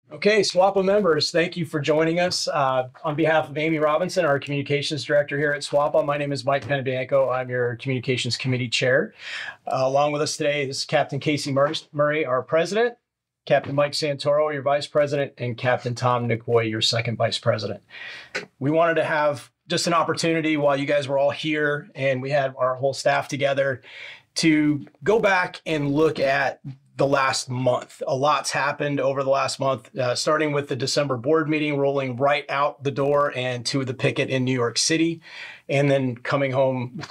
Okay, SWAPA members, thank you for joining us. On behalf of Amy Robinson, our communications director here at SWAPA, my name is Mike Penabianco. I'm your communications committee chair. Along with us today is Captain Casey Murray, our president, Captain Mike Santoro, your vice president, and Captain Tom Nickboy, your second vice president. We wanted to have just an opportunity while you guys were all here and we had our whole staff together to go back and look at the last month. A lot's happened over the last month, starting with the December board meeting, rolling right out the door and to the picket in New York City, and then coming home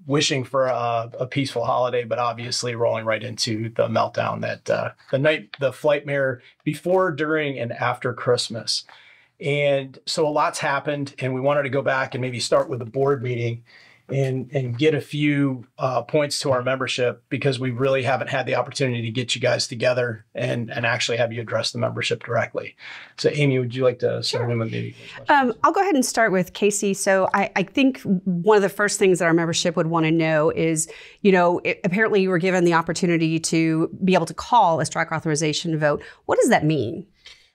wishing for a peaceful holiday, but obviously rolling right into the meltdown that the flight mirror before, during, and after Christmas. And so a lot's happened, and we wanted to go back and maybe start with the board meeting and get a few points to our membership, because we really haven't had the opportunity to get you guys together and actually have you address the membership directly. So Amy, would you like to start in with me? I'll go ahead and start with Casey. So I think one of the first things that our membership would want to know is, apparently you were given the opportunity to be able to call a strike authorization vote. What does that mean?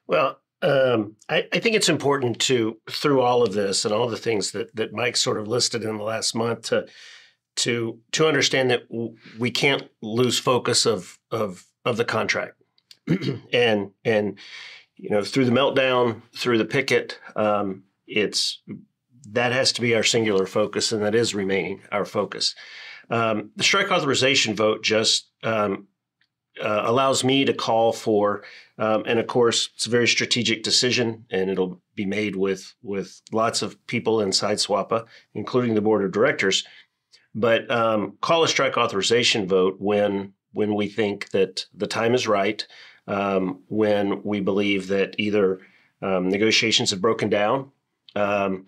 Well, I think it's important through all of this and all the things that Mike sort of listed in the last month, to understand that we can't lose focus of the contract, and through the meltdown, through the picket, that has to be our singular focus, and that is remaining our focus. The strike authorization vote just allows me to call for, and of course, it's a very strategic decision, and it'll be made with lots of people inside SWAPA, including the board of directors. But call a strike authorization vote when we think that the time is right, when we believe that either negotiations have broken down, and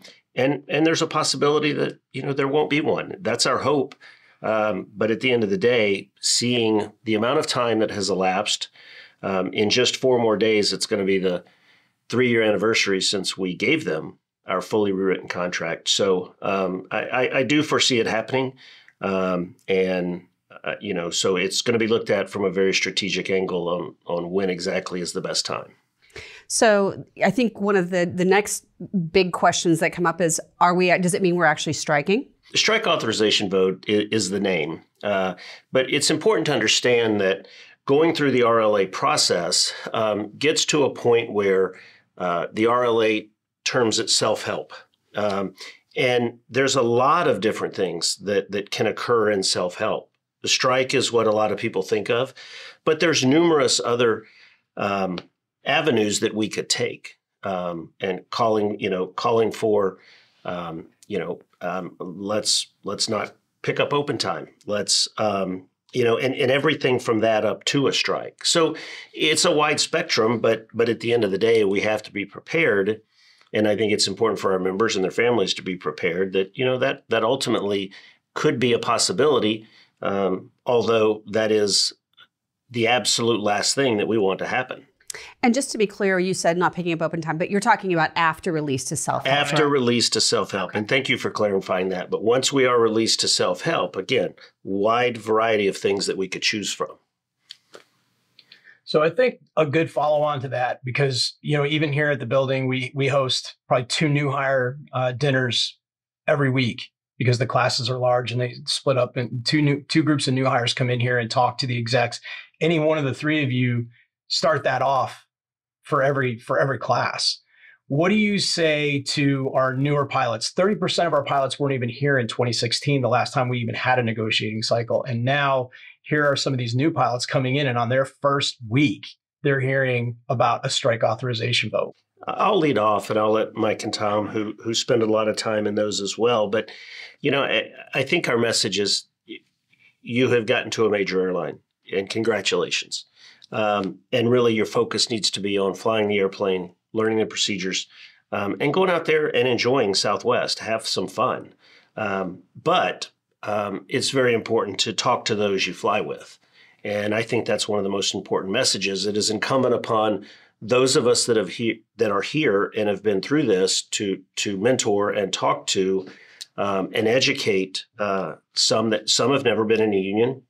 there's a possibility that there won't be one. That's our hope. But at the end of the day, seeing the amount of time that has elapsed, in just 4 more days, it's going to be the 3-year anniversary since we gave them our fully rewritten contract. So I do foresee it happening. So it's going to be looked at from a very strategic angle on when exactly is the best time. So I think one of the next big questions that come up is, does it mean we're actually striking? The strike authorization vote is the name, but it's important to understand that going through the RLA process gets to a point where the RLA terms it self-help. And there's a lot of different things that can occur in self-help. The strike is what a lot of people think of, but there's numerous other avenues that we could take, and calling for, let's not pick up open time. Let's, and everything from that up to a strike. So it's a wide spectrum, but at the end of the day, we have to be prepared. And I think it's important for our members and their families to be prepared that, that ultimately could be a possibility, although that is the absolute last thing that we want to happen. And just to be clear, you said not picking up open time, but you're talking about after release to self-help. After right? release to self-help. Okay. And thank you for clarifying that. But once we are released to self-help, again, wide variety of things that we could choose from. So I think a good follow-on to that, because even here at the building, we host probably 2 new hire dinners every week, because the classes are large and they split up, and two groups of new hires come in here and talk to the execs. Any one of the 3 of you start that off for every class. What do you say to our newer pilots? 30% of our pilots weren't even here in 2016, the last time we even had a negotiating cycle. And now here are some of these new pilots coming in, and on their first week, they're hearing about a strike authorization vote. I'll lead off, and I'll let Mike and Tom, who spend a lot of time in those as well. But, I think our message is, you have gotten to a major airline, and congratulations. And really your focus needs to be on flying the airplane, learning the procedures, and going out there and enjoying Southwest, have some fun. But it's very important to talk to those you fly with. And I think that's one of the most important messages. It is incumbent upon those of us that are here and have been through this to mentor and talk to and educate some have never been in a union,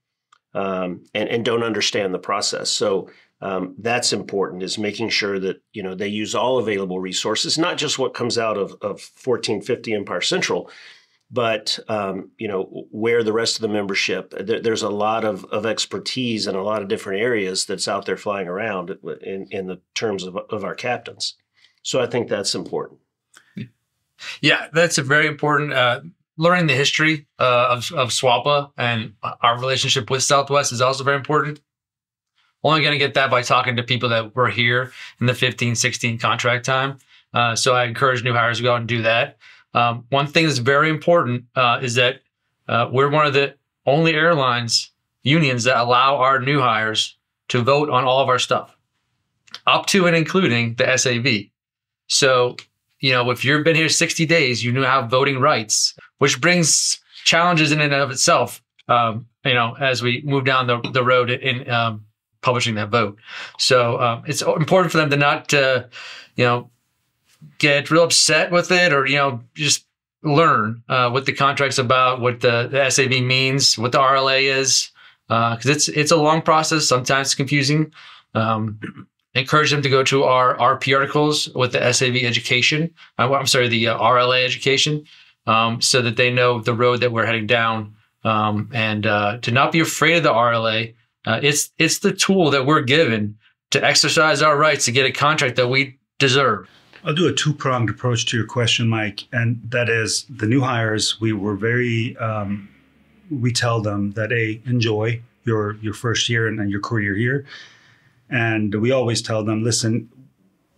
and don't understand the process. So That's important, is making sure that, they use all available resources, not just what comes out of 1450 Empire Central, but, where the rest of the membership, there's a lot of expertise in a lot of different areas that's out there flying around in the terms of our captains. So I think that's important. Yeah, that's a very important. Learning the history of SWAPA and our relationship with Southwest is also very important. Only going to get that by talking to people that were here in the 15, 16 contract time. So I encourage new hires to go out and do that. One thing that's very important is that we're one of the only airlines unions that allow our new hires to vote on all of our stuff, up to and including the SAV. So, if you've been here 60 days, you now have voting rights, which brings challenges in and of itself, as we move down the road in publishing that vote. So it's important for them to not, get real upset with it, or, just learn what the contract's about, what the SAV means, what the RLA is, because it's a long process. Sometimes it's confusing. Encourage them to go to our RP articles with the SAV education. The RLA education, so that they know the road that we're heading down, and to not be afraid of the RLA. It's the tool that we're given to exercise our rights to get a contract that we deserve. I'll do a two-pronged approach to your question, Mike, and that is the new hires. We were very, we tell them that, enjoy your first year and your career here. And we always tell them, listen,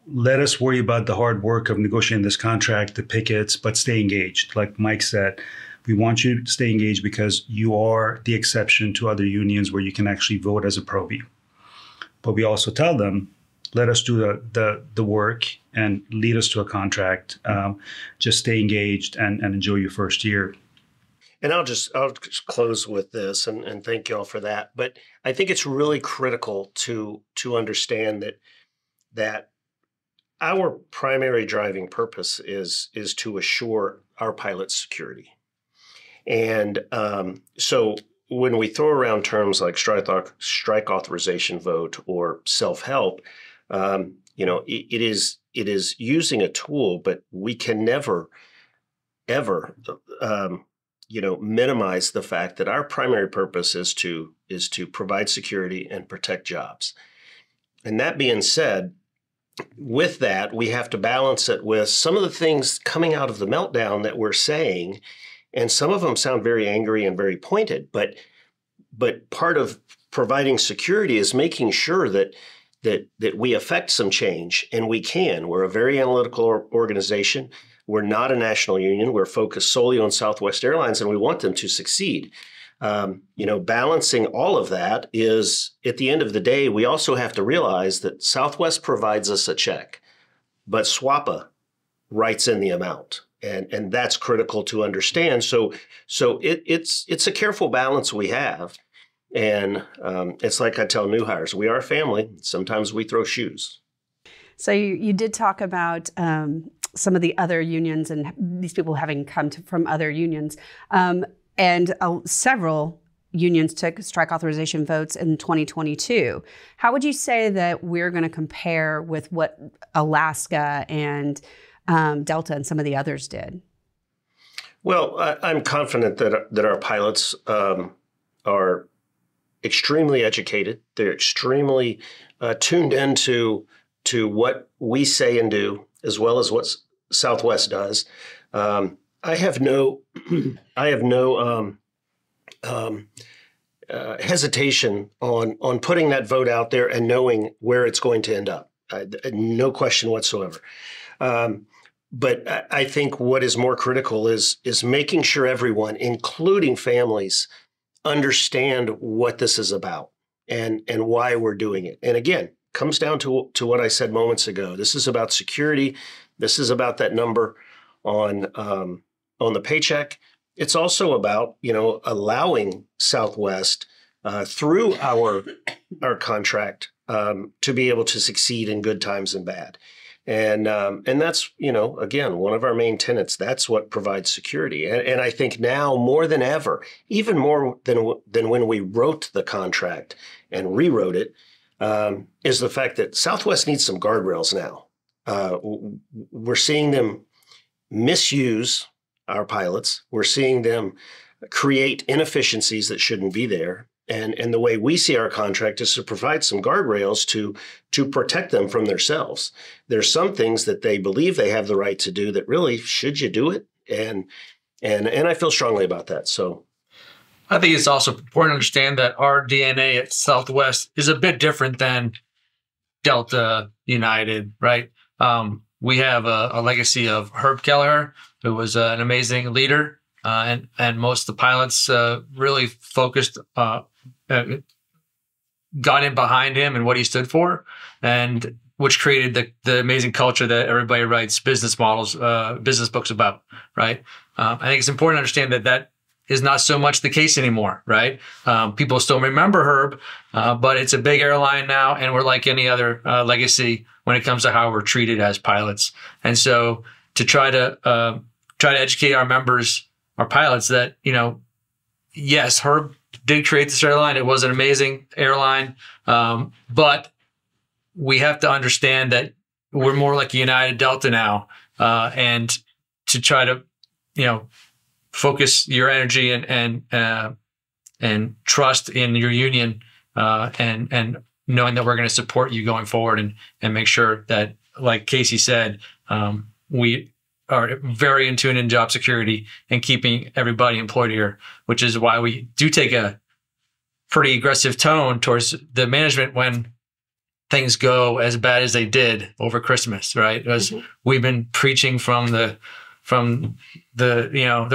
let us worry about the hard work of negotiating this contract, the pickets, but stay engaged. Like Mike said, we want you to stay engaged because you are the exception to other unions where you can actually vote as a probie. But we also tell them, let us do the work and lead us to a contract. Just stay engaged and enjoy your first year. And I'll just close with this, and thank y'all for that. But I think it's really critical to understand that our primary driving purpose is to assure our pilots' security. And so when we throw around terms like strike authorization vote or self-help, it is using a tool, but we can never, ever, minimize the fact that our primary purpose is to provide security and protect jobs. And that being said, with that, we have to balance it with some of the things coming out of the meltdown that we're saying, and some of them sound very angry and very pointed, but part of providing security is making sure that we affect some change, and we can. We're a very analytical organization. We're not a national union. We're focused solely on Southwest Airlines, and we want them to succeed. Balancing all of that is, at the end of the day, we also have to realize that Southwest provides us a check, but SWAPA writes in the amount, and that's critical to understand. So it's a careful balance we have, and it's like I tell new hires, we are a family. Sometimes we throw shoes. So you did talk about some of the other unions and these people having come from other unions. And several unions took strike authorization votes in 2022. How would you say that we're going to compare with what Alaska and Delta and some of the others did? Well, I'm confident that our pilots are extremely educated. They're extremely tuned into what we say and do, as well as what Southwest does. I have no hesitation on putting that vote out there and knowing where it's going to end up. No question whatsoever. But I think what is more critical is making sure everyone, including families, understand what this is about and why we're doing it. And again, comes down to what I said moments ago. This is about security. This is about that number on the paycheck. It's also about, allowing Southwest through our contract to be able to succeed in good times and bad. And that's, again, one of our main tenets. That's what provides security. And I think now more than ever, even more than when we wrote the contract and rewrote it, is the fact that Southwest needs some guardrails now. We're seeing them misuse our pilots. We're seeing them create inefficiencies that shouldn't be there. And the way we see our contract is to provide some guardrails to protect them from themselves. There's some things that they believe they have the right to do that really, should you do it? And I feel strongly about that. So I think it's also important to understand that our DNA at Southwest is a bit different than Delta, United, right? We have a legacy of Herb Kelleher, who was an amazing leader, and most of the pilots really focused, got in behind him and what he stood for, and which created the amazing culture that everybody writes business models, business books about, right? I think it's important to understand that is not so much the case anymore, right? People still remember Herb, but it's a big airline now, and we're like any other legacy when it comes to how we're treated as pilots. And so to try to educate our members, our pilots, that, yes, Herb did create this airline. It was an amazing airline, but we have to understand that we're more like United, Delta now, and to try to, focus your energy and trust in your union, and knowing that we're going to support you going forward, and make sure that, like Casey said, we are very in tune in job security and keeping everybody employed here, which is why we do take a pretty aggressive tone towards the management when things go as bad as they did over Christmas, right? Because we've been preaching from the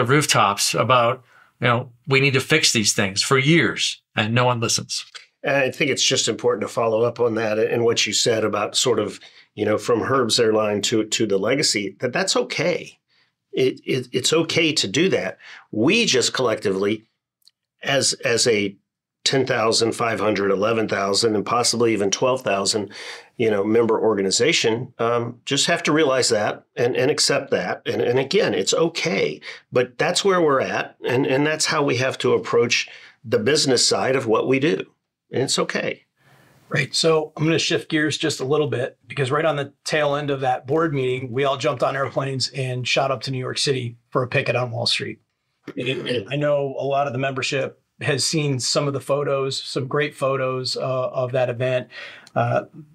rooftops about, we need to fix these things for years, and no one listens. And I think it's just important to follow up on that and what you said about sort of, from Herb's airline to the legacy, that's okay. It's okay to do that. We just collectively, as a 10,500, 11,000, and possibly even 12,000, member organization, just have to realize that and accept that. And again, it's okay, but that's where we're at. And that's how we have to approach the business side of what we do. And it's okay. Right. So I'm going to shift gears just a little bit, because right on the tail end of that board meeting, we all jumped on airplanes and shot up to New York City for a picket on Wall Street. I know a lot of the membership has seen some of the photos, some great photos of that event.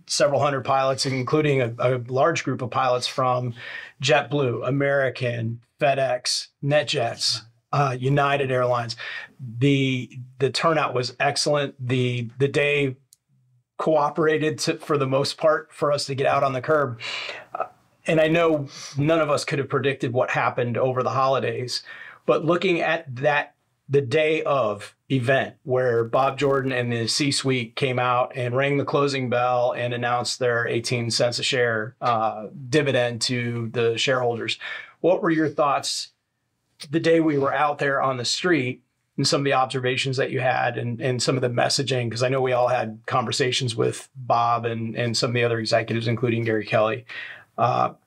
Several hundred pilots, including a large group of pilots from JetBlue, American, FedEx, NetJets, United Airlines. The turnout was excellent. The day cooperated for the most part for us to get out on the curb. And I know none of us could have predicted what happened over the holidays, but looking at the day of event where Bob Jordan and the C-suite came out and rang the closing bell and announced their 18 cents a share dividend to the shareholders, what were your thoughts the day we were out there on the street, and some of the observations that you had, and some of the messaging? Because I know we all had conversations with Bob and some of the other executives, including Gary Kelly. And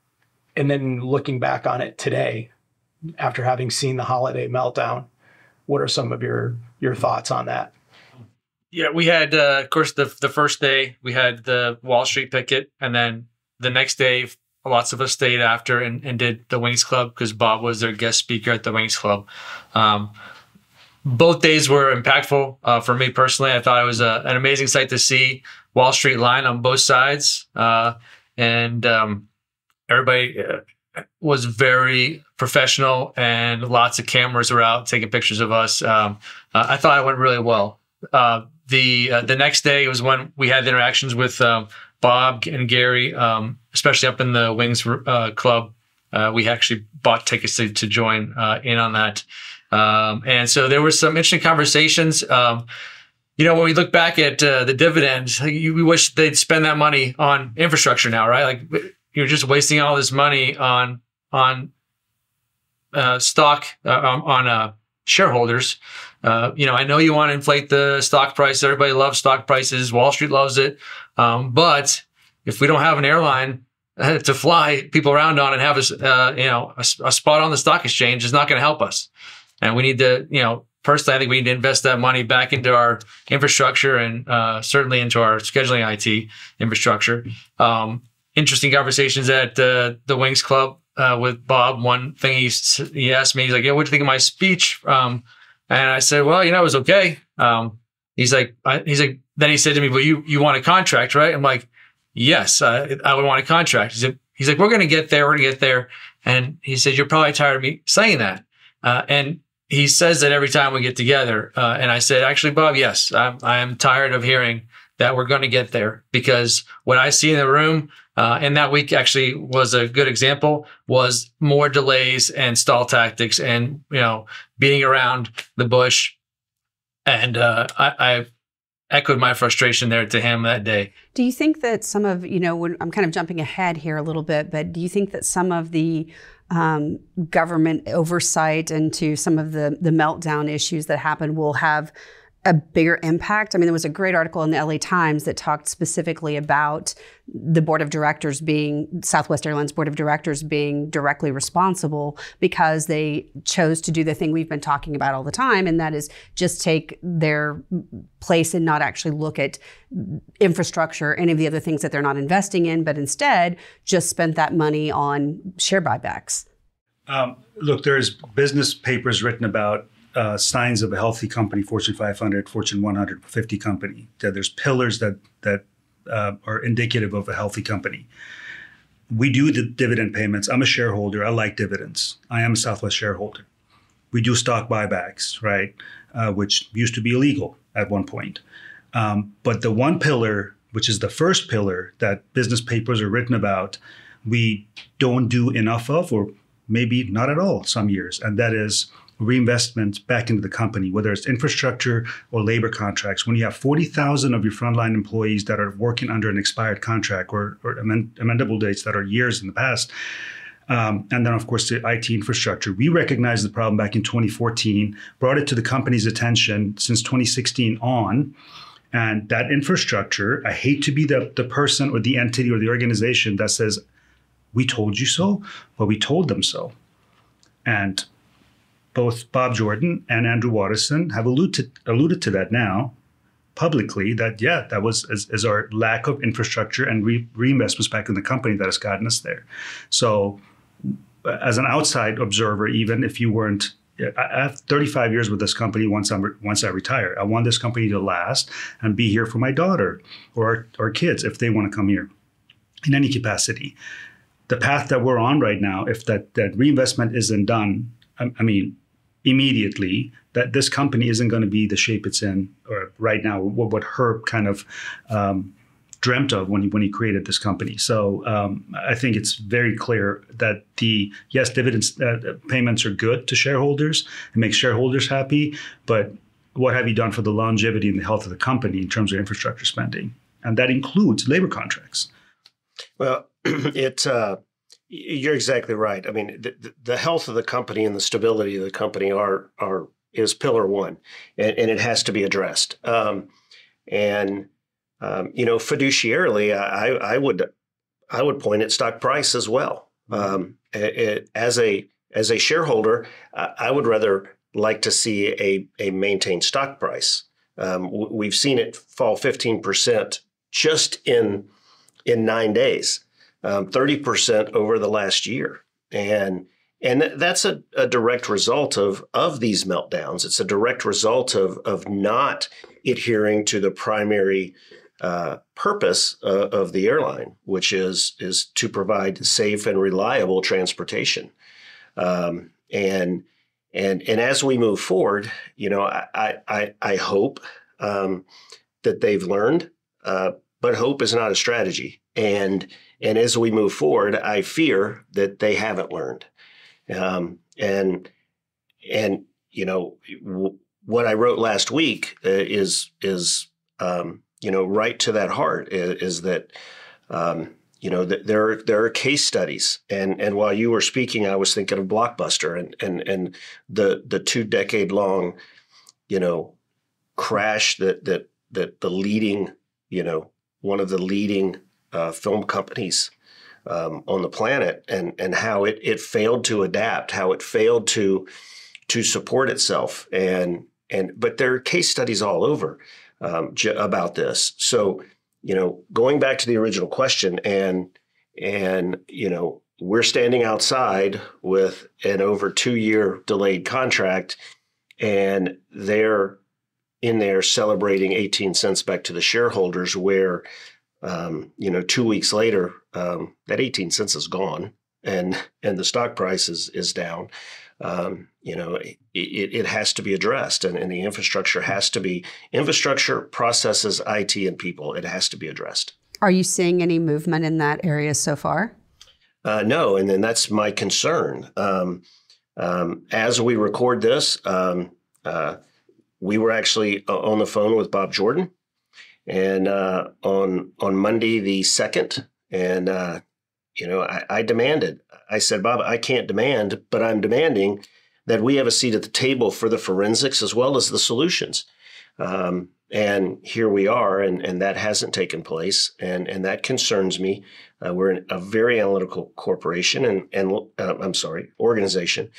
then looking back on it today, after having seen the holiday meltdown, what are some of your thoughts on that? Yeah, we had, of course, the first day we had the Wall Street picket, and then the next day, lots of us stayed after and did the Wings Club, because Bob was their guest speaker at the Wings Club. Both days were impactful for me personally. I thought it was an amazing sight to see Wall Street line on both sides, and everybody was very professional, and lots of cameras were out taking pictures of us. I thought it went really well. The next day was when we had the interactions with Bob and Gary, especially up in the Wings Club. We actually bought tickets to join in on that. And so there were some interesting conversations. When we look back at the dividends, we wish they'd spend that money on infrastructure now, right? Like, you're just wasting all this money on stock, on shareholders. I know you want to inflate the stock price. Everybody loves stock prices. Wall Street loves it. But if we don't have an airline to fly people around on and have a spot on the stock exchange, is not going to help us. And we need to, personally, I think we need to invest that money back into our infrastructure and certainly into our scheduling IT infrastructure. Interesting conversations at the Wings Club with Bob. One thing he asked me, he's like, "Yeah, what do you think of my speech?" And I said, "Well, it was okay." He's like, then he said to me, "Well, you want a contract, right?" I'm like, "Yes, I would want a contract." He's like, "We're going to get there. We're going to get there." And he said, "You're probably tired of me saying that." And he says that every time we get together. And I said, "Actually, Bob, yes, I am tired of hearing that we're going to get there, because what I see in the room, and that week actually was a good example, was more delays and stall tactics and, beating around the bush." And I echoed my frustration there to him that day. Do you think that some of, when I'm kind of jumping ahead here a little bit, but do you think that some of the government oversight into some of the meltdown issues that happen will have a bigger impact? I mean, there was a great article in the LA Times that talked specifically about the board of directors Southwest Airlines board of directors being directly responsible because they chose to do the thing we've been talking about all the time, and that is just take their place and not actually look at infrastructure, any of the other things that they're not investing in, but instead just spent that money on share buybacks. Look, there's business papers written about signs of a healthy company, Fortune 500, Fortune 150 company. There's pillars that are indicative of a healthy company. We do the dividend payments. I'm a shareholder. I like dividends. I am a Southwest shareholder. We do stock buybacks, right? Which used to be illegal at one point. But the one pillar, which is the first pillar that business papers are written about, we don't do enough of, or maybe not at all some years, and that is reinvestment back into the company, whether it's infrastructure or labor contracts. When you have 40,000 of your frontline employees that are working under an expired contract or amendable dates that are years in the past, and then, of course, the IT infrastructure. We recognized the problem back in 2014, brought it to the company's attention since 2016 on, and that infrastructure, I hate to be the person or the entity or the organization that says, "We told you so," but we told them so. And both Bob Jordan and Andrew Watterson have alluded to that now publicly, that, that was as our lack of infrastructure and reinvestments back in the company that has gotten us there. So as an outside observer, even if you weren't, I have 35 years with this company once I retire. I want this company to last and be here for my daughter or our kids if they want to come here in any capacity. The path that we're on right now, if that reinvestment isn't done, I mean, immediately, that this company isn't going to be the shape it's in or right now, what Herb kind of dreamt of when he created this company. So I think it's very clear that dividends payments are good to shareholders and make shareholders happy, but what have you done for the longevity and the health of the company in terms of infrastructure spending? And that includes labor contracts. Well, you're exactly right. I mean, the health of the company and the stability of the company is pillar one, and it has to be addressed. Fiduciarily, I would point at stock price as well. As a shareholder, I would rather like to see a maintained stock price. We've seen it fall 15% just in 9 days. 30% over the last year. And that's a direct result of these meltdowns. It's a direct result of not adhering to the primary purpose of the airline, which is to provide safe and reliable transportation. And as we move forward, I hope that they've learned, but hope is not a strategy. And as we move forward, I fear that they haven't learned. What I wrote last week is right to that heart. Is that there are case studies, and while you were speaking, I was thinking of Blockbuster and the 2-decade-long crash that the leading one of the leading film companies on the planet, and how it failed to adapt, how it failed to support itself, and but there are case studies all over about this. So, going back to the original question, and we're standing outside with an over 2-year delayed contract, and they're in there celebrating 18 cents back to the shareholders, where 2 weeks later, that 18 cents is gone, and the stock price is down. It has to be addressed, and the infrastructure has to be processes, IT, and people. It has to be addressed. Are you seeing any movement in that area so far? No, and then that's my concern. As we record this, we were actually on the phone with Bob Jordan, and on Monday the 2nd, and I demanded. I said, Bob, I can't demand, but I'm demanding that we have a seat at the table for the forensics as well as the solutions. And here we are, and that hasn't taken place, and that concerns me. We're in a very analytical corporation organization,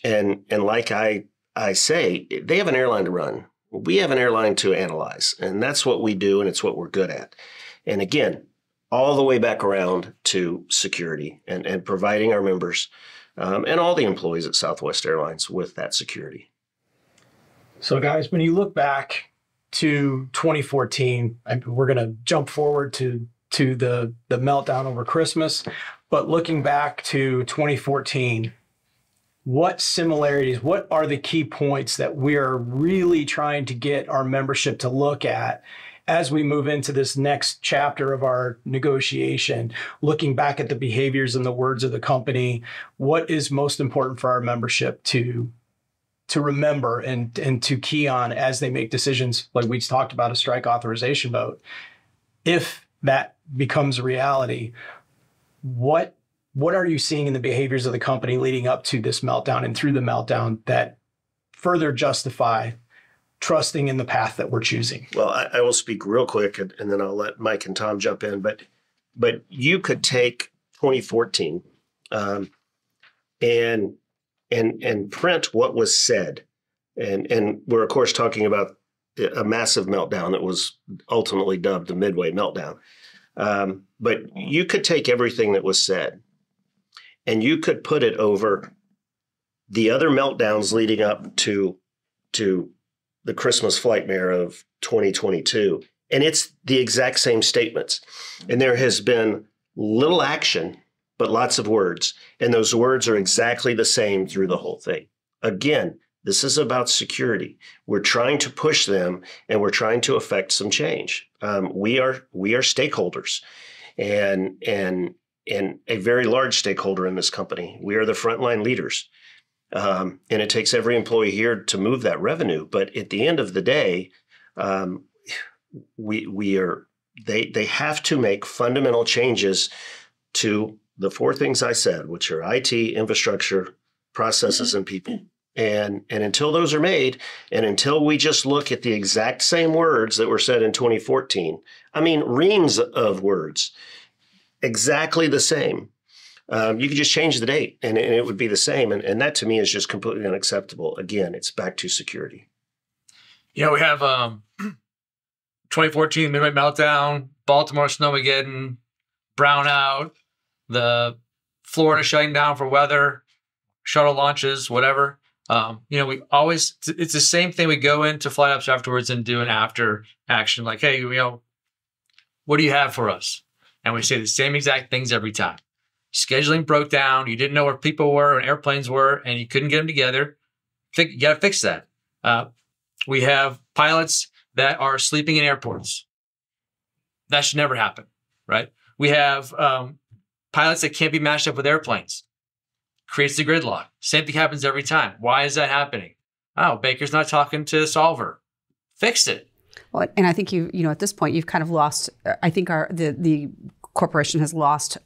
and like I say, they have an airline to run. We have an airline to analyze, and that's what we do, and it's what we're good at. And again, all the way back around to security and providing our members and all the employees at Southwest Airlines with that security. So guys, when you look back to 2014, we're going to jump forward to the meltdown over Christmas, but looking back to 2014, what similarities, what are the key points that we are really trying to get our membership to look at as we move into this next chapter of our negotiation, looking back at the behaviors and the words of the company? What is most important for our membership to remember and to key on as they make decisions, like we talked about, a strike authorization vote? If that becomes a reality, what are you seeing in the behaviors of the company leading up to this meltdown and through the meltdown that further justify trusting in the path that we're choosing? Well, I will speak real quick, and then I'll let Mike and Tom jump in. But you could take 2014 and print what was said, and we're of course talking about a massive meltdown that was ultimately dubbed the Midway meltdown. But you could take everything that was said, and you could put it over the other meltdowns leading up to the Christmas Flightmare of 2022. And it's the exact same statements. And there has been little action, but lots of words. And those words are exactly the same through the whole thing. Again, this is about security. We're trying to push them, and we're trying to affect some change. We are stakeholders, and a very large stakeholder in this company. We are the frontline leaders. And it takes every employee here to move that revenue. But at the end of the day, they have to make fundamental changes to the 4 things I said, which are IT, infrastructure, processes, and people. And until those are made, and until we just look at the exact same words that were said in 2014, reams of words, exactly the same. You could just change the date and it would be the same. And that to me is just completely unacceptable. Again, it's back to security. We have 2014 Midway meltdown, Baltimore snowmageddon, brownout, the Florida shutting down for weather, shuttle launches, whatever. We always, it's the same thing. We go into flight ops afterwards and do an after action. Like, hey, what do you have for us? And we say the same exact things every time. Scheduling broke down. You didn't know where people were and airplanes were, and you couldn't get them together. You got to fix that. We have pilots that are sleeping in airports. That should never happen, right? We have pilots that can't be matched up with airplanes. Creates the gridlock. Same thing happens every time. Why is that happening? Oh, Baker's not talking to Solver. Fix it. Well, and I think at this point you've kind of lost. I think the corporation has lost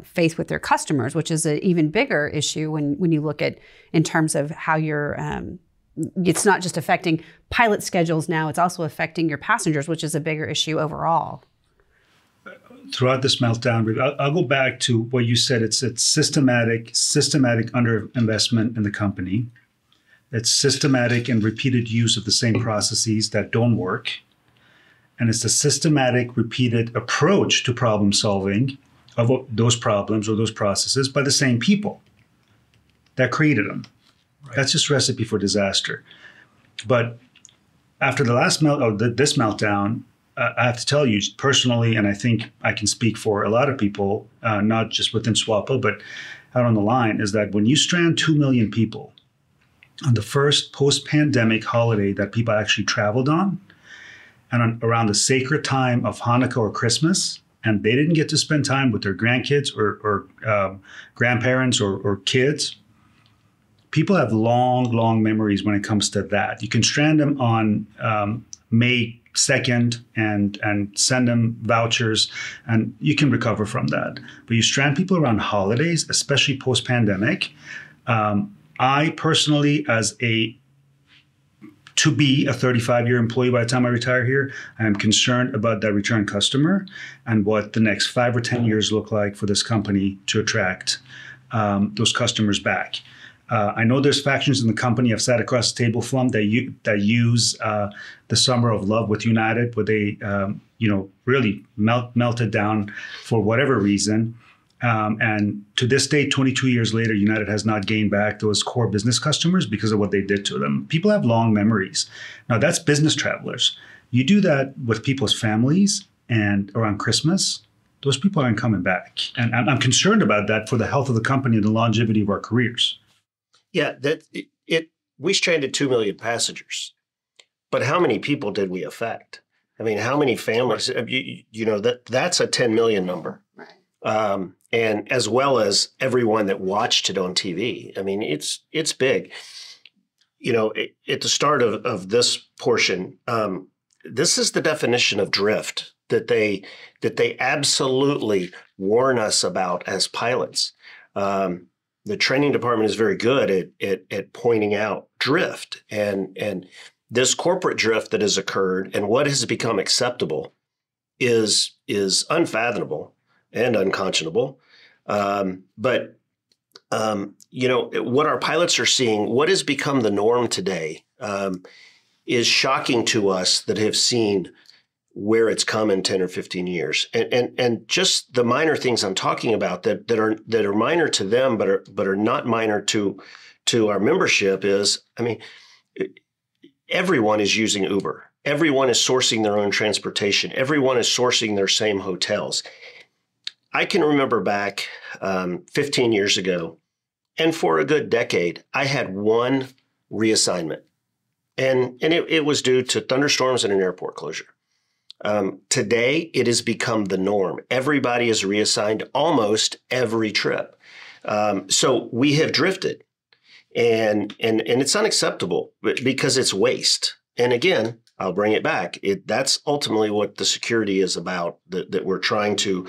faith with their customers, which is an even bigger issue when you look at in terms of how you're. It's not just affecting pilot schedules now; it's also affecting your passengers, which is a bigger issue overall. Throughout this meltdown, I'll go back to what you said. It's systematic underinvestment in the company. It's systematic and repeated use of the same processes that don't work. And it's the systematic, repeated approach to problem solving of those problems or those processes by the same people that created them. Right. That's just a recipe for disaster. But after the last this meltdown, I have to tell you personally, and I think I can speak for a lot of people, not just within SWAPA, but out on the line, is that when you strand 2 million people on the first post-pandemic holiday that people actually traveled on, and around the sacred time of Hanukkah or Christmas, and they didn't get to spend time with their grandkids or grandparents or kids, people have long memories when it comes to that. You can strand them on May 2nd and send them vouchers, and you can recover from that. But you strand people around holidays, especially post-pandemic. I personally, to be a 35-year employee by the time I retire here, I am concerned about that return customer and what the next 5 or 10 years look like for this company to attract those customers back. I know there's factions in the company. I've sat across the table from that use the summer of love with United, where they really melted down for whatever reason. And to this day, 22 years later, United has not gained back those core business customers because of what they did to them. People have long memories. Now, that's business travelers. You do that with people's families and around Christmas, those people aren't coming back. And I'm concerned about that for the health of the company and the longevity of our careers. Yeah, we stranded 2 million passengers, but how many people did we affect? I mean, how many families? That's a 10 million number. Right. And as well as everyone that watched it on TV. I mean, it's big. At the start of this portion, this is the definition of drift that they absolutely warn us about as pilots. The training department is very good at pointing out drift and this corporate drift that has occurred and what has become acceptable is unfathomable and unconscionable. But what our pilots are seeing, what has become the norm today, is shocking to us that have seen where it's come in 10 or 15 years. And just the minor things I'm talking about that are minor to them, but are not minor to our membership is, I mean, everyone is using Uber. Everyone is sourcing their own transportation. Everyone is sourcing their same hotels. I can remember back 15 years ago, and for a good decade, I had one reassignment. And it was due to thunderstorms and an airport closure. Today, it has become the norm. Everybody is reassigned almost every trip. So we have drifted, and it's unacceptable because it's waste. And again, I'll bring it back. That's ultimately what the security is about, that we're trying to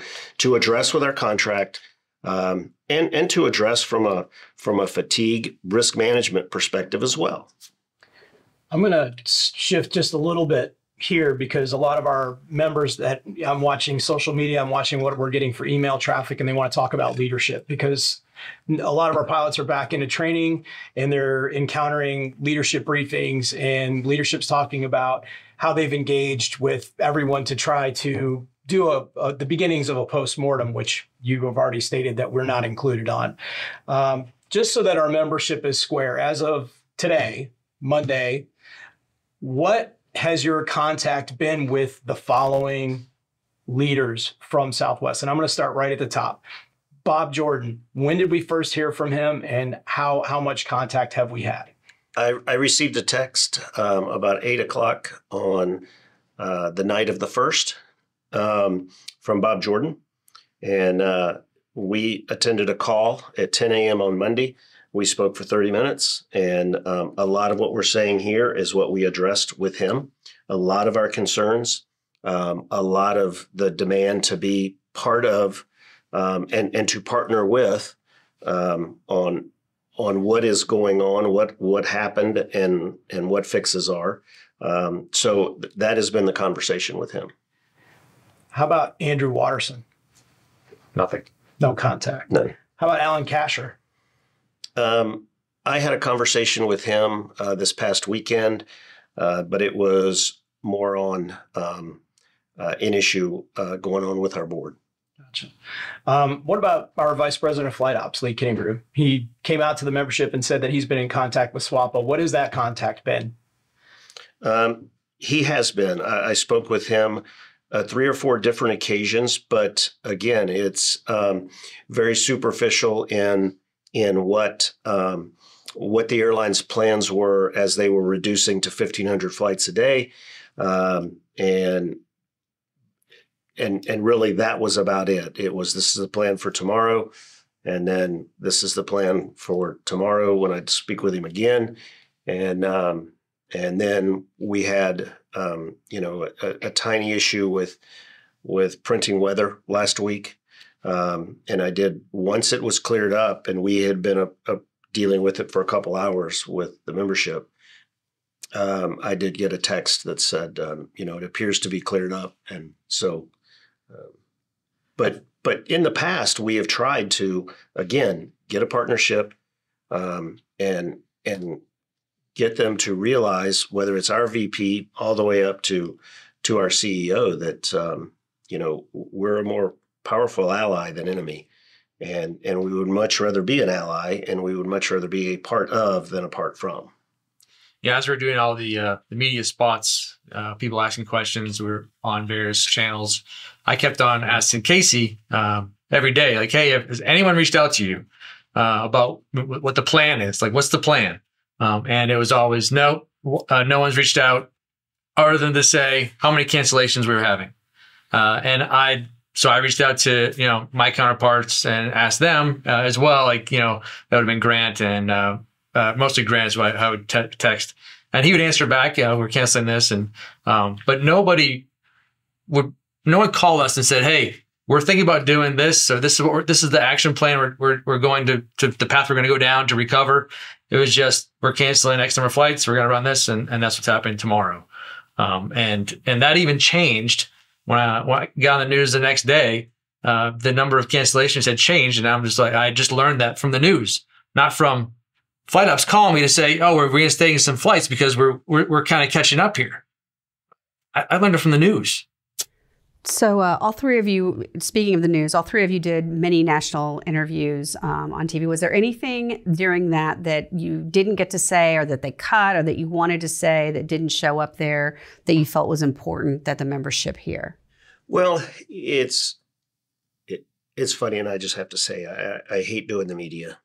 address with our contract, and to address from a fatigue risk management perspective as well. I'm going to shift just a little bit here because a lot of our members that I'm watching social media, I'm watching what we're getting for email traffic, and they want to talk about leadership because a lot of our pilots are back into training and they're encountering leadership briefings, and leadership's talking about how they've engaged with everyone to try to do the beginnings of a postmortem, which you have already stated that we're not included on. Just so that our membership is square, as of today, Monday, what has your contact been with the following leaders from Southwest? And I'm going to start right at the top. Bob Jordan, when did we first hear from him, and how much contact have we had? I received a text about 8 o'clock on the night of the 1st from Bob Jordan. And we attended a call at 10 a.m. on Monday. We spoke for 30 minutes, and a lot of what we're saying here is what we addressed with him. A lot of our concerns, a lot of the demand to be part of and to partner with on what is going on, what happened, and what fixes are. So that has been the conversation with him. How about Andrew Watterson? Nothing. No contact. No. How about Alan Kasher? I had a conversation with him this past weekend, but it was more on an issue going on with our board. Gotcha. What about our Vice President of Flight Ops, Lee Kinningrew? He came out to the membership and said that he's been in contact with SWAPA. What has that contact been? He has been. I spoke with him 3 or 4 different occasions, but again, it's very superficial in what the airline's plans were as they were reducing to 1,500 flights a day, and really that was about it. It was, this is the plan for tomorrow, and then this is the plan for tomorrow when I speak with him again, and then we had a tiny issue with printing weather last week, and I did, once it was cleared up, and we had been dealing with it for a couple hours with the membership. I did get a text that said, it appears to be cleared up, and so. But in the past, we have tried to, again, get a partnership and get them to realize, whether it's our VP all the way up to our CEO, that we're a more powerful ally than enemy, and we would much rather be an ally, and we would much rather be a part of than apart from. Yeah, as we're doing all the media spots, people asking questions, we're on various channels. I kept on asking Casey every day, like, hey, has anyone reached out to you about what the plan is? Like, what's the plan? And it was always, no one's reached out other than to say how many cancellations we were having. So I reached out to, my counterparts and asked them as well, like, that would have been Grant and mostly Grant is what I would text, and he would answer back, we're canceling this. And, but no one called us and said, hey, we're thinking about doing this. So this is the action plan. We're going to the path we're going to go down to recover. It was just, we're canceling X number of flights. We're going to run this. And that's what's happening tomorrow. And that even changed when I got on the news the next day. The number of cancellations had changed. And I'm just like, I just learned that from the news, not from flight ops calling me to say, oh, we're reinstating some flights because we're kind of catching up here. I learned it from the news. So all 3 of you, speaking of the news, all 3 of you did many national interviews on TV. Was there anything during that you didn't get to say, or that they cut, or that you wanted to say that didn't show up there that you felt was important that the membership hear? Well, it's funny, and I just have to say, I hate doing the media.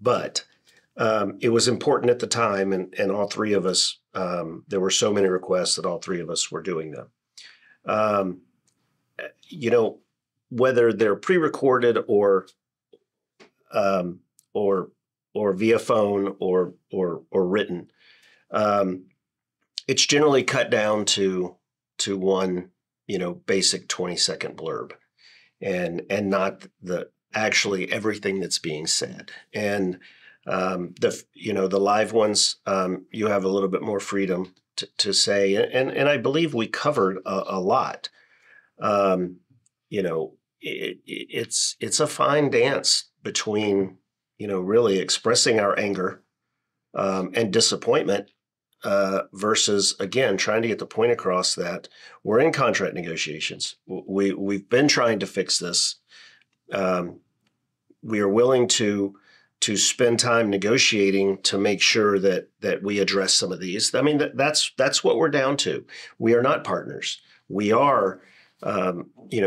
But it was important at the time, and all 3 of us, there were so many requests that all 3 of us were doing them. Whether they're pre-recorded or via phone or written, it's generally cut down to one, basic 20-second blurb, and not actually everything that's being said. And the live ones, you have a little bit more freedom to say, and I believe we covered a lot. It's a fine dance between really expressing our anger and disappointment versus, again, trying to get the point across that we're in contract negotiations. We've been trying to fix this. We are willing to spend time negotiating to make sure that we address some of these. I mean, that's what we're down to. We are not partners. We are,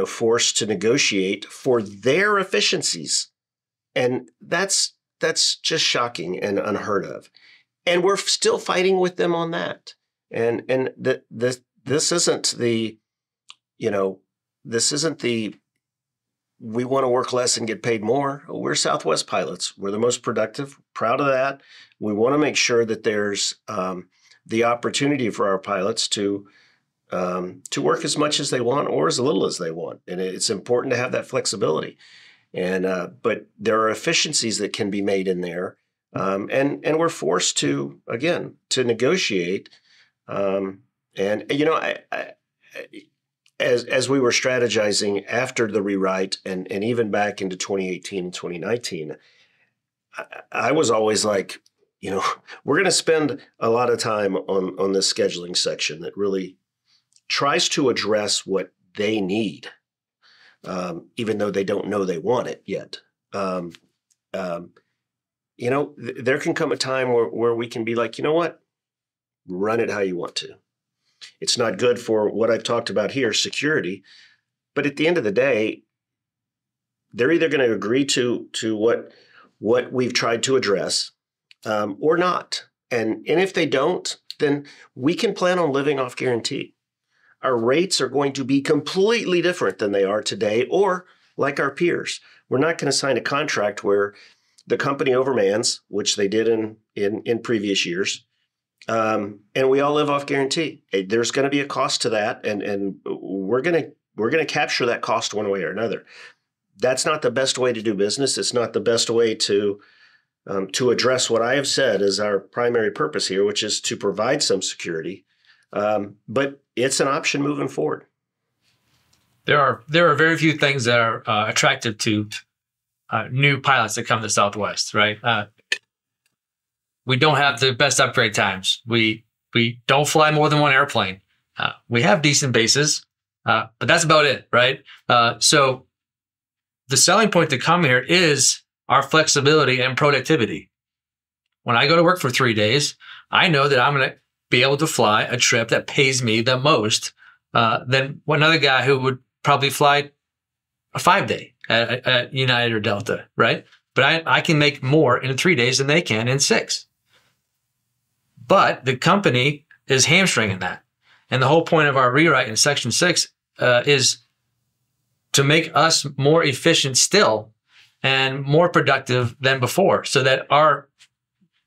forced to negotiate for their efficiencies, and that's just shocking and unheard of. And we're still fighting with them on that. And this isn't the, we want to work less and get paid more. We're Southwest pilots. We're the most productive, proud of that. We want to make sure that there's the opportunity for our pilots to work as much as they want or as little as they want. And it's important to have that flexibility. And but there are efficiencies that can be made in there. And we're forced to, again, to negotiate. As we were strategizing after the rewrite and even back into 2018 and 2019, I was always like, we're going to spend a lot of time on this scheduling section that really tries to address what they need, even though they don't know they want it yet. There can come a time where we can be like, you know what? Run it how you want to. It's not good for what I've talked about here, security. But at the end of the day, they're either going to agree to what we've tried to address or not. And if they don't, then we can plan on living off guarantee. Our rates are going to be completely different than they are today, or like our peers. We're not going to sign a contract where the company overmans, which they did in previous years, and we all live off guarantee. There's going to be a cost to that, and we're going to capture that cost one way or another. That's not the best way to do business. It's not the best way to address what I have said is our primary purpose here, which is to provide some security. But it's an option moving forward. There are very few things that are attractive to new pilots that come to Southwest, right? We don't have the best upgrade times. We don't fly more than one airplane. We have decent bases, but that's about it, right? So the selling point to come here is our flexibility and productivity. When I go to work for 3 days, I know that I'm going to be able to fly a trip that pays me the most than another guy who would probably fly a 5-day at United or Delta, right? But I can make more in 3 days than they can in 6. But the company is hamstringing that. And the whole point of our rewrite in Section 6 is to make us more efficient still and more productive than before, so that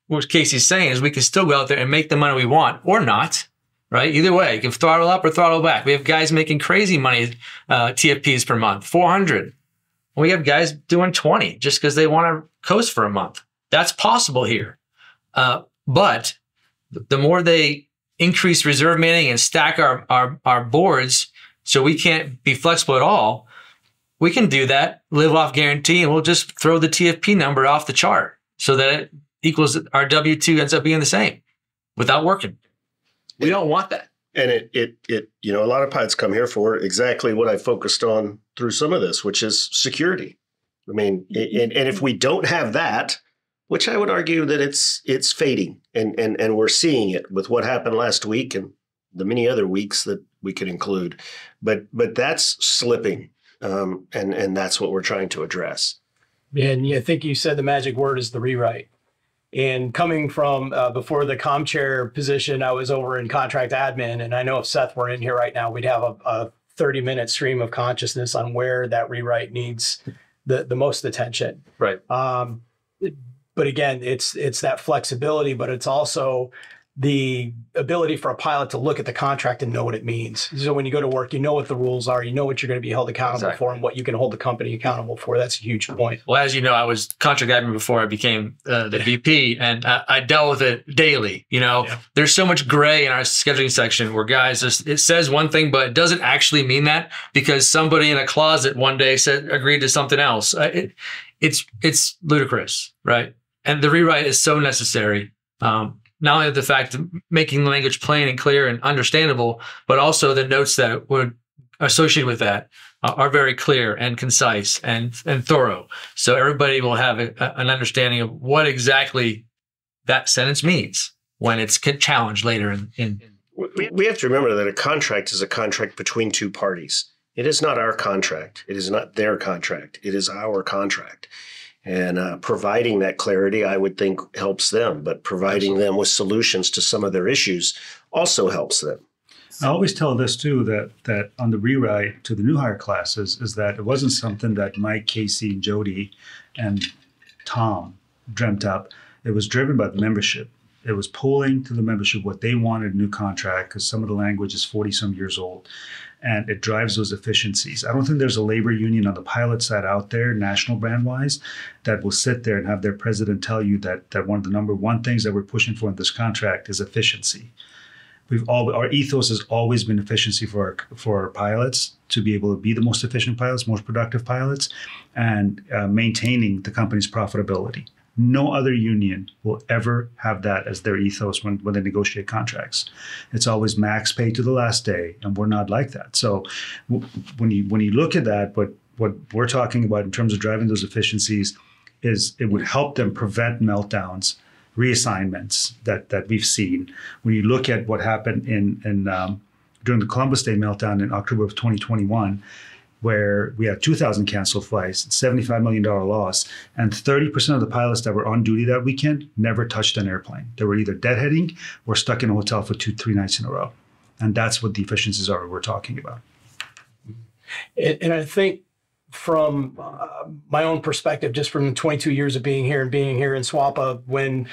what Casey's saying is we can still go out there and make the money we want or not, right? Either way, you can throttle up or throttle back. We have guys making crazy money, TFPs per month, 400. We have guys doing 20 just because they want to coast for a month. That's possible here. But the more they increase reserve manning and stack our boards so we can't be flexible at all, we can do that, live off guarantee, and we'll just throw the TFP number off the chart so that it equals our W-2 ends up being the same without working. We don't want that. And a lot of pilots come here for exactly what I focused on through some of this, which is security. I mean, and if we don't have that, which I would argue that it's fading, and we're seeing it with what happened last week and the many other weeks that we could include, but that's slipping, and that's what we're trying to address. And I think you said the magic word is the rewrite. And coming from before the comm chair position, I was over in contract admin, and I know if Seth were in here right now, we'd have a 30-minute stream of consciousness on where that rewrite needs the most attention. Right. But again, it's that flexibility, but it's also the ability for a pilot to look at the contract and know what it means. So when you go to work, you know what the rules are, you know what you're going to be held accountable for and what you can hold the company accountable for. That's a huge point. Well, as you know, I was contract admin before I became the VP, and I dealt with it daily. There's so much gray in our scheduling section where guys, it says one thing, but it doesn't actually mean that because somebody in a closet one day agreed to something else. It's ludicrous, right? And the rewrite is so necessary. Not only the fact of making the language plain and clear and understandable, but also the notes that would associated with that are very clear and concise and thorough. So everybody will have an understanding of what exactly that sentence means when it's challenged later in. We have to remember that a contract is a contract between two parties. It is not our contract. It is not their contract. It is our contract. And providing that clarity, I would think, helps them. But providing them with solutions to some of their issues also helps them. I always tell this too, that on the rewrite to the new hire classes is that it wasn't something that Mike, Casey, Jody, and Tom dreamt up. It was driven by the membership. It was pulling to the membership what they wanted a new contract because some of the language is 40-some years old. And it drives those efficiencies. I don't think there's a labor union on the pilot side out there, national brand-wise, that will sit there and have their president tell you that one of the number one things that we're pushing for in this contract is efficiency. Our ethos has always been efficiency for our pilots, to be able to be the most efficient pilots, most productive pilots, and maintaining the company's profitability. No other union will ever have that as their ethos when they negotiate contracts. It's always max pay to the last day, and we're not like that. So when you look at that, what we're talking about in terms of driving those efficiencies is it would help them prevent meltdowns, reassignments that we've seen. When you look at what happened during the Columbus Day meltdown in October of 2021, where we had 2,000 canceled flights, $75 million loss, and 30% of the pilots that were on duty that weekend never touched an airplane. They were either deadheading or stuck in a hotel for 2-3 nights in a row. And that's what the efficiencies are we're talking about. And I think from my own perspective, just from 22 years of being here in SWAPA, when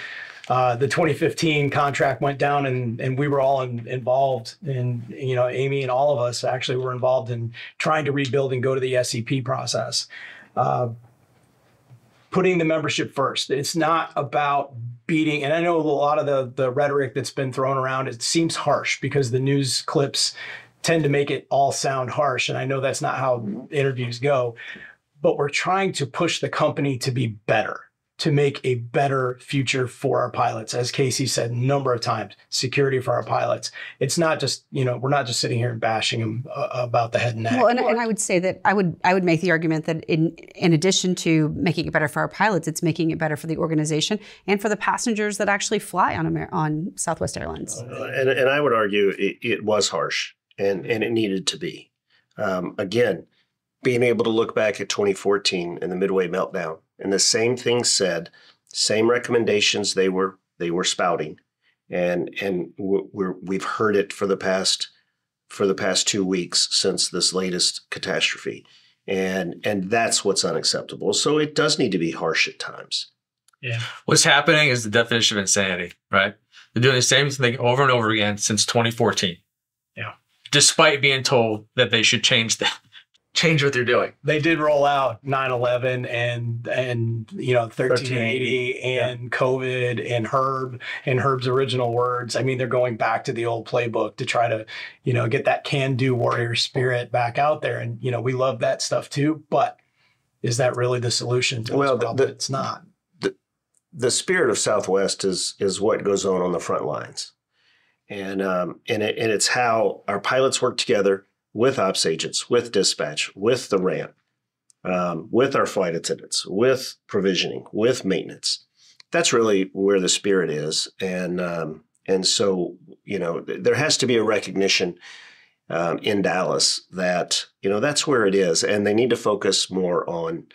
the 2015 contract went down and we were all involved in, Amy and all of us actually were involved in trying to rebuild and go to the SEP process. Putting the membership first. It's not about beating, and I know a lot of the rhetoric that's been thrown around, it seems harsh because the news clips tend to make it all sound harsh. And I know that's not how interviews go, but we're trying to push the company to be better, to make a better future for our pilots. As Casey said a number of times, security for our pilots. It's not just, we're not just sitting here and bashing them about the head and neck. Well, and I would say that I would make the argument that in addition to making it better for our pilots, it's making it better for the organization and for the passengers that actually fly on Southwest Airlines. And I would argue it was harsh and it needed to be. Again, being able to look back at 2014 and the Midway meltdown, and the same things said, same recommendations they were spouting, and we've heard it for the past 2 weeks since this latest catastrophe, and that's what's unacceptable. So it does need to be harsh at times. Yeah, what's happening is the definition of insanity, right? They're doing the same thing over and over again since 2014. Yeah, despite being told that they should change what they're doing. They did roll out 9/11 and 1380 and COVID and Herb's original words. I mean, they're going back to the old playbook to try to, get that can-do warrior spirit back out there. And, we love that stuff too, but is that really the solution to this problem? It's not. The spirit of Southwest is what goes on the front lines. And it's how our pilots work together with ops agents, with dispatch, with the ramp, with our flight attendants, with provisioning, with maintenance. That's really where the spirit is. And so, there has to be a recognition in Dallas that, that's where it is. And they need to focus more on